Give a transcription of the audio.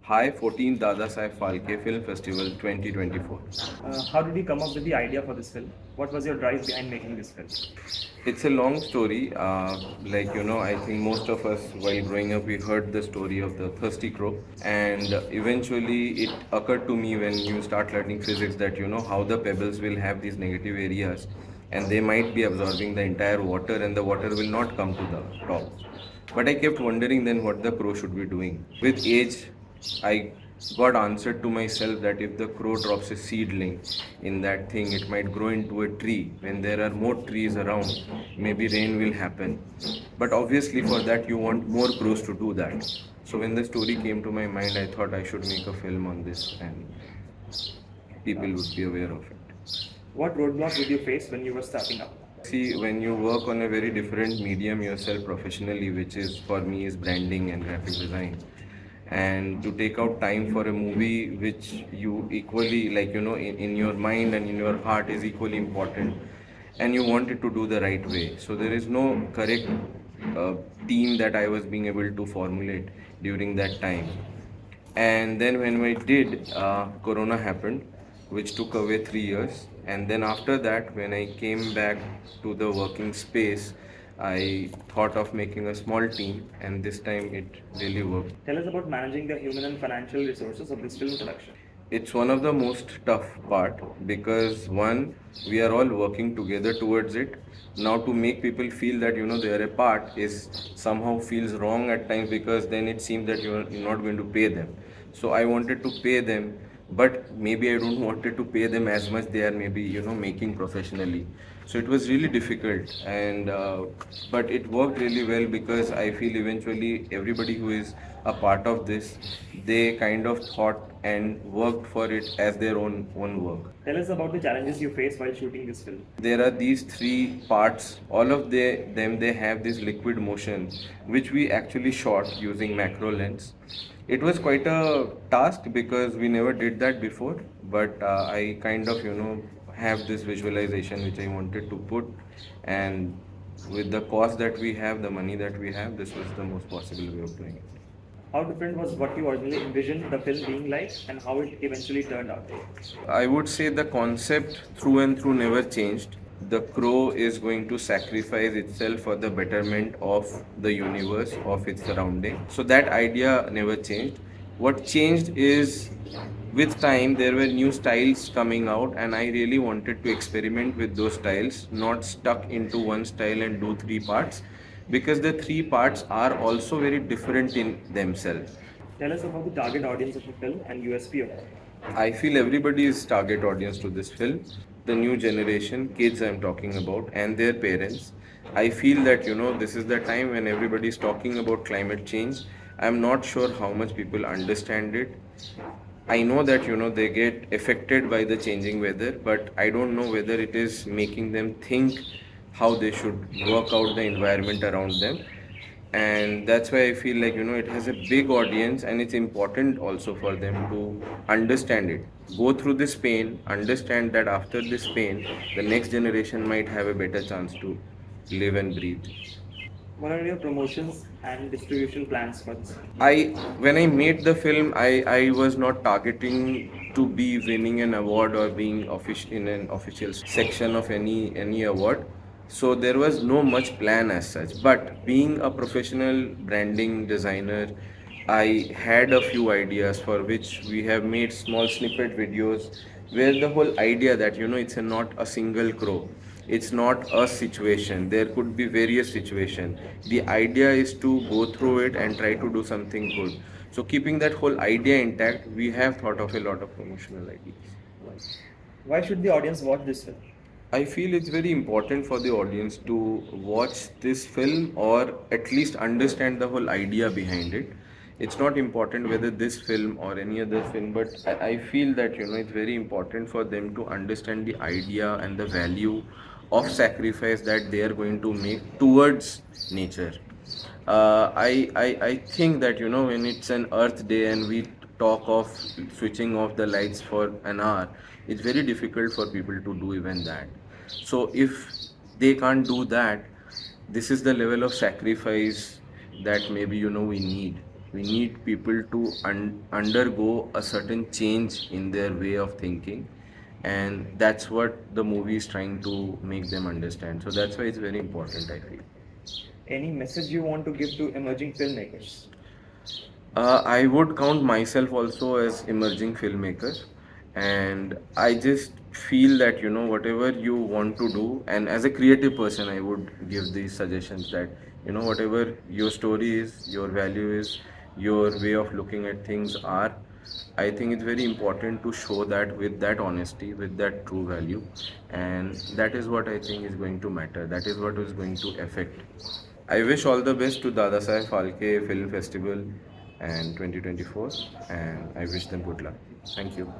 Hi, 14th Dada Saheb Phalke Film Festival 2024. How did you come up with the idea for this film? What was your drive behind making this film? It's a long story. I think most of us while growing up, we heard the story of the thirsty crow. And eventually, it occurred to me when you start learning physics that how the pebbles will have these negative areas and they might be absorbing the entire water and the water will not come to the top. But I kept wondering then what the crow should be doing. With age, I got answered to myself that if the crow drops a seedling in that thing, it might grow into a tree. When there are more trees around, maybe rain will happen. But obviously, for that, you want more crows to do that. So, when the story came to my mind, I thought I should make a film on this and people would be aware of it. What roadblock did you face when you were starting up? See, when you work on a very different medium yourself professionally, which is for me is branding and graphic design, and to take out time for a movie which you equally in your mind and in your heart is equally important, and you want it to do the right way. So there is no correct team that I was being able to formulate during that time. And then when we did, Corona happened, which took away 3 years. And then after that, when I came back to the working space, I thought of making a small team, and this time it really worked. Tell us about managing the human and financial resources of this film production. It's one of the most tough part because one, we are all working together towards it. Now to make people feel that they are a part is somehow feels wrong at times, because then it seems that you're not going to pay them. So I wanted to pay them, but maybe I don't wanted to pay them as much they are maybe making professionally. So it was really difficult, and but it worked really well because I feel eventually everybody who is a part of this, they kind of thought and worked for it as their own work. Tell us about the challenges you faced while shooting this film. There are these three parts. All of them they have this liquid motion, which we actually shot using macro lens. It was quite a task because we never did that before, but I kind of have this visualization which I wanted to put, and with the cost that we have, the money that we have, this was the most possible way of doing it. How different was what you originally envisioned the film being like and how it eventually turned out? I would say the concept through and through never changed. The crow is going to sacrifice itself for the betterment of the universe, of its surrounding. So that idea never changed. What changed is with time there were new styles coming out, and I really wanted to experiment with those styles, not stuck into one style and do three parts, because the three parts are also very different in themselves. Tell us about the target audience of the film and USP of it. I feel everybody is target audience to this film. The new generation, kids I'm talking about, and their parents. I feel that this is the time when everybody is talking about climate change. I'm not sure how much people understand it. I know that they get affected by the changing weather, but I don't know whether it is making them think how they should work out the environment around them. And that's why I feel like it has a big audience, and it's important also for them to understand it, go through this pain, understand that after this pain the next generation might have a better chance to live and breathe. What are your promotions and distribution plans for this? When I made the film, I was not targeting to be winning an award or being official in an official section of any award. So there was no much plan as such. But being a professional branding designer, I had a few ideas for which we have made small snippet videos, where the whole idea that it's not a single crow, it's not a situation, there could be various situations. The idea is to go through it and try to do something good. So keeping that whole idea intact, we have thought of a lot of promotional ideas. Why should the audience watch this film? I feel it's very important for the audience to watch this film, or at least understand the whole idea behind it. It's not important whether this film or any other film, but I feel that it's very important for them to understand the idea and the value of sacrifice that they are going to make towards nature. I think that when it's an Earth Day and we talk of switching off the lights for an hour, it's very difficult for people to do even that. So if they can't do that, this is the level of sacrifice that maybe we need. We need people to undergo a certain change in their way of thinking, and that's what the movie is trying to make them understand. So that's why it's very important, I feel. Any message you want to give to emerging filmmakers? I would count myself also as emerging filmmaker, and I just feel that whatever you want to do, and as a creative person, I would give these suggestions that whatever your story is, your value is, your way of looking at things are. I think it's very important to show that with that honesty, with that true value, and that is what I think is going to matter. That is what is going to affect. I wish all the best to Dada Saheb Phalke Film Festival and 2024, and I wish them good luck. Thank you.